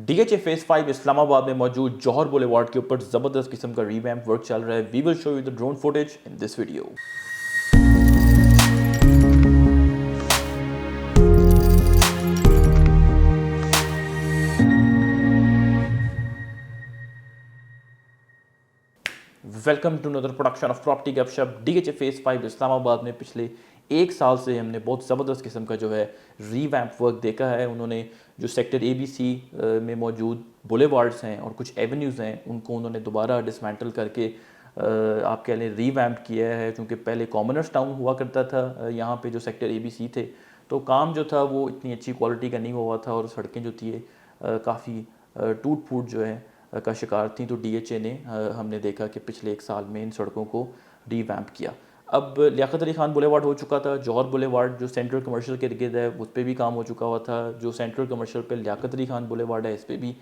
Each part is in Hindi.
डीएचए फेज 5 इस्लामाबाद में मौजूद जौहर बुलेवार्ड के ऊपर जबरदस्त किस्म का रिवैम्प वर्क चल रहा है। We will show you the drone footage in this video. Welcome to another production of property Gupshup. DHA phase 5 Islamabad में पिछले एक साल से हमने बहुत ज़बरदस्त किस्म का जो है रीवैम्प वर्क देखा है। उन्होंने जो सेक्टर ABC में मौजूद बुलेवार्ड्स हैं और कुछ एवेन्यूज़ हैं उनको उन्होंने दोबारा डिसमेंटल करके आप कह लें रीवैम्प किया है। क्योंकि पहले कॉमनर्स टाउन हुआ करता था यहाँ पे जो सेक्टर ABC थे, तो काम जो था वो इतनी अच्छी क्वालिटी का नहीं हुआ था और सड़कें जो थी काफ़ी टूट फूट जो है का शिकार थी। तो डीएचए ने हमने देखा कि पिछले एक साल में इन सड़कों को रीवैम्प किया। अब लियाकत अली खान बुलेवार्ड हो चुका था, जौहर बुलेवार्ड जो सेंट्रल कमर्शियल के इर्द है उस पर भी काम हो चुका हुआ था, जो सेंट्रल कमर्शियल पे लियाकत अली खान बुलेवार्ड है इस पर भी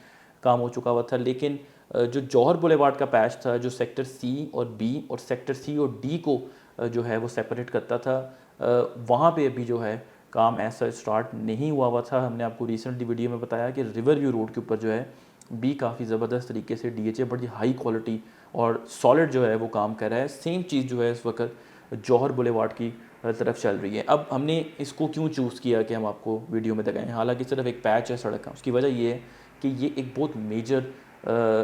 काम हो चुका हुआ था। लेकिन जो जौहर बुलेवार्ड का पैच था, जो सेक्टर C और B और सेक्टर C और D को जो है वो सेपरेट करता था, वहाँ पे अभी जो है काम ऐसा स्टार्ट नहीं हुआ था। हमने आपको रिसेंटली वीडियो में बताया कि रिवर व्यू रोड के ऊपर जो है बी काफ़ी ज़बरदस्त तरीके से डीएचए बड़ी हाई क्वालिटी और सॉलिड जो है वो काम कर रहा है। सेम चीज़ जो है इस वक्त जौहर बुलेवार्ड की तरफ चल रही है। अब हमने इसको क्यों चूज़ किया कि हम आपको वीडियो में दिखाएं, हालांकि सिर्फ एक पैच है सड़क का। उसकी वजह ये है कि ये एक बहुत मेजर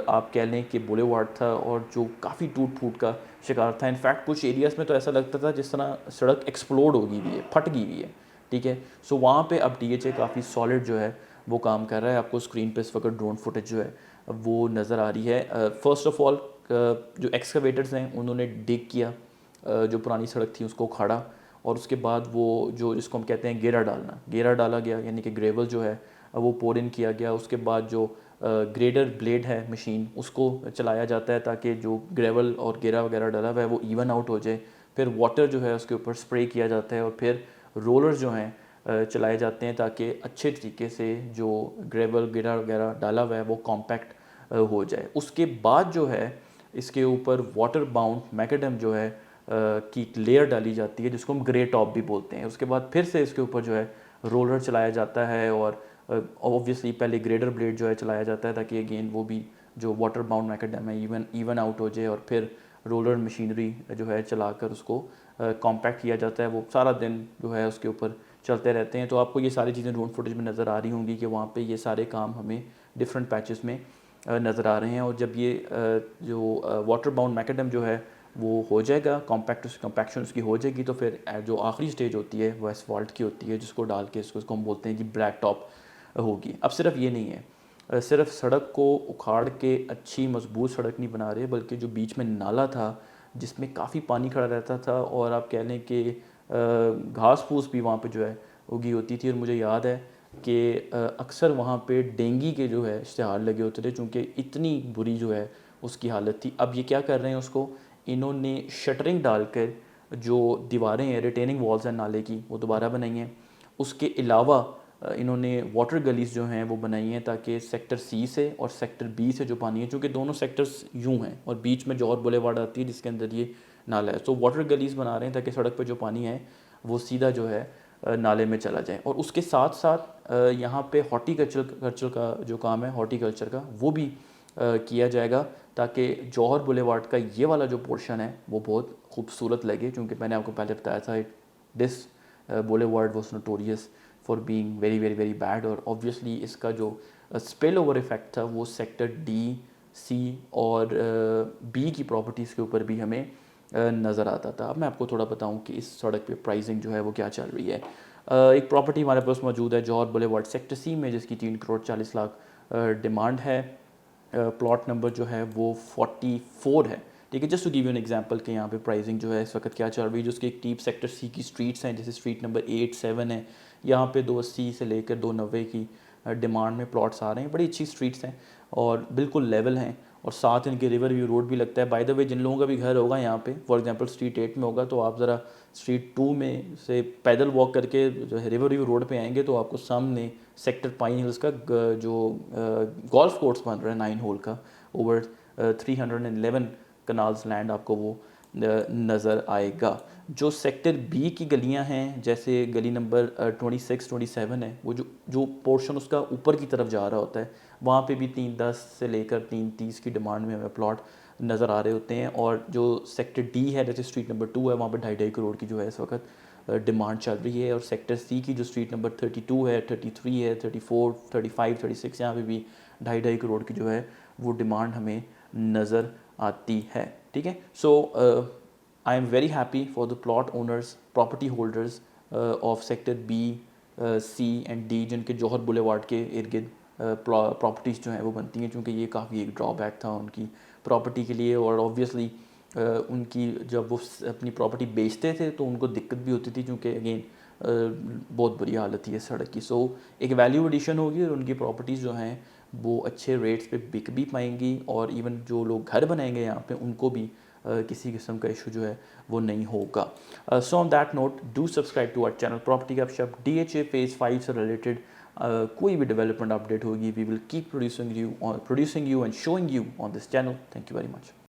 आप कह लें कि बुलेवार्ड था और जो काफ़ी टूट फूट का शिकार था। इनफैक्ट कुछ एरियाज़ में तो ऐसा लगता था जिस तरह सड़क एक्सप्लोड हो गई हुई है, फट गई हुई है। ठीक है, सो वहाँ पे अब डीएचए काफ़ी सॉलिड जो है वो काम कर रहा है। आपको स्क्रीन पे इस वक्त ड्रोन फुटेज जो है वो नज़र आ रही है। फर्स्ट ऑफ ऑल जो एक्सकवेटर्स हैं उन्होंने डिग किया, जो पुरानी सड़क थी उसको उखाड़ा और उसके बाद वो जो जिसको हम कहते हैं गेरा डाला गया, यानी कि ग्रेवल जो है वो पोर इन किया गया। उसके बाद जो ग्रेडर ब्लेड है मशीन उसको चलाया जाता है ताकि जो ग्रेवल और गेरा वगैरह डाला हुआ है वो इवन आउट हो जाए। फिर वाटर जो है उसके ऊपर स्प्रे किया जाता है और फिर रोलर्स जो हैं चलाए जाते हैं ताकि अच्छे तरीके से जो ग्रेवल गेरा वगैरह डाला हुआ है वो कॉम्पैक्ट हो जाए। उसके बाद जो है इसके ऊपर वाटर बाउंड मैकेडम जो है की लेयर डाली जाती है जिसको हम ग्रे टॉप भी बोलते हैं। उसके बाद फिर से इसके ऊपर जो है रोलर चलाया जाता है और ऑब्वियसली पहले ग्रेडर ब्लेड जो है चलाया जाता है ताकि अगेन वो भी जो वाटर बाउंड मैकेडम है इवन आउट हो जाए और फिर रोलर मशीनरी जो है चलाकर उसको कॉम्पैक्ट किया जाता है। वो सारा दिन जो है उसके ऊपर चलते रहते हैं। तो आपको ये सारी चीज़ें ड्रोन फुटेज में नज़र आ रही होंगी कि वहाँ पे ये सारे काम हमें डिफरेंट पैचेस में नज़र आ रहे हैं। और जब ये जो वाटर बाउंड मैकेडम जो है वो हो जाएगा, कॉम्पैक्शन उसकी हो जाएगी, तो फिर जो आखिरी स्टेज होती है वो एसफॉल्ट की होती है जिसको डाल के इसको हम बोलते हैं कि ब्लैक टॉप होगी। अब सिर्फ ये नहीं है, सिर्फ सड़क को उखाड़ के अच्छी मजबूत सड़क नहीं बना रहे, बल्कि जो बीच में नाला था जिसमें काफ़ी पानी खड़ा रहता था और आप कह लें कि घास फूस भी वहाँ पे जो है उगी होती थी। और मुझे याद है कि अक्सर वहाँ पे डेंगी के जो है इश्तिहार लगे होते थे चूँकि इतनी बुरी जो है उसकी हालत थी। अब ये क्या कर रहे हैं, उसको इन्होंने शटरिंग डालकर जो दीवारें हैं, रिटेनिंग वॉल्स हैं नाले की, वो दोबारा बनाई हैं। उसके अलावा इन्होंने वाटर गलीज जो हैं वो बनाई हैं ताकि सेक्टर C से और सेक्टर B से जो पानी है, चूँकि दोनों सेक्टर्स यूँ हैं और बीच में जौहर बुलेवार्ड आती है जिसके अंदर ये नाला है, तो वाटर गलीज बना रहे हैं ताकि सड़क पे जो पानी है वो सीधा जो है नाले में चला जाए। और उसके साथ साथ यहाँ पे हॉर्टिकल्चर का जो काम है, हॉर्टिकल्चर का, वो भी किया जाएगा ताकि जौहर बुलेवार्ड का ये वाला जो पोर्शन है वो बहुत खूबसूरत लगे। क्योंकि मैंने आपको पहले बताया था this boulevard was notorious for being very very very bad. और ऑब्वियसली इसका जो स्पिल ओवर इफेक्ट था वो सेक्टर D, C और B की प्रॉपर्टीज़ के ऊपर भी हमें नज़र आता था। अब मैं आपको थोड़ा बताऊं कि इस सड़क पे प्राइसिंग जो है वो क्या चल रही है। एक प्रॉपर्टी हमारे पास मौजूद है जौहर बुलेवार्ड सेक्टर C में जिसकी 3 करोड़ 40 लाख डिमांड है। प्लॉट नंबर जो है वो 44 है। ठीक है, just to give you an example कि यहाँ पे प्राइसिंग जो है इस वक्त क्या चल रही है। जो उसके एक टीप सेक्टर C की स्ट्रीट्स हैं, जैसे स्ट्रीट नंबर 8, 7 है, यहाँ पे 280 से लेकर 290 की डिमांड में प्लॉट्स आ रहे हैं। बड़ी अच्छी स्ट्रीट्स हैं और बिल्कुल लेवल हैं और साथ इनके रिवर व्यू रोड भी लगता है। बाय द वे, जिन लोगों का भी घर होगा यहाँ पे, फॉर एग्जांपल स्ट्रीट 8 में होगा, तो आप ज़रा स्ट्रीट 2 में से पैदल वॉक करके जो है रिवर व्यू रोड पे आएंगे तो आपको सामने सेक्टर पाइन हिल्स का जो गोल्फ कोर्स बन रहा है 9 होल का, ओवर 311 कनाल्स लैंड आपको वो नज़र आएगा। जो सेक्टर बी की गलियां हैं, जैसे गली नंबर 26 27 है, वो जो पोर्शन उसका ऊपर की तरफ जा रहा होता है, वहाँ पे भी 310 से लेकर 330 की डिमांड में हमें प्लॉट नज़र आ रहे होते हैं। और जो सेक्टर डी है, जैसे स्ट्रीट नंबर 2 है, वहाँ पे 2.5 करोड़ की जो है इस वक्त डिमांड चल रही है। और सेक्टर सी की जो स्ट्रीट नंबर 32 है, 33 है, 34, 35, 36, यहाँ पे भी 2.5 करोड़ की जो है वो डिमांड हमें नज़र आती है। ठीक है, so I am very happy for the plot owners, property holders of sector B, C and D, जिनके जौहर बुलेवार्ड के इर्द गिर्द प्रॉपर्टीज़ जो हैं वो बनती हैं, क्योंकि ये काफ़ी एक ड्रॉबैक था उनकी प्रॉपर्टी के लिए। और ऑब्वियसली उनकी जब वो अपनी प्रॉपर्टी बेचते थे तो उनको दिक्कत भी होती थी, क्योंकि अगेन बहुत बुरी हालत थी इस सड़क की। सो एक वैल्यू एडिशन होगी और उनकी प्रॉपर्टीज़ जो हैं वो अच्छे रेट्स पे बिक भी पाएंगी। और इवन जो लोग घर बनाएंगे यहाँ पे, उनको भी किसी किस्म का इशू जो है वो नहीं होगा। So on that note, do subscribe to our channel property Gupshup. DHA phase 5 से रिलेटेड कोई भी डेवलपमेंट अपडेट होगी, we will keep producing you and showing you on this channel. Thank you very much.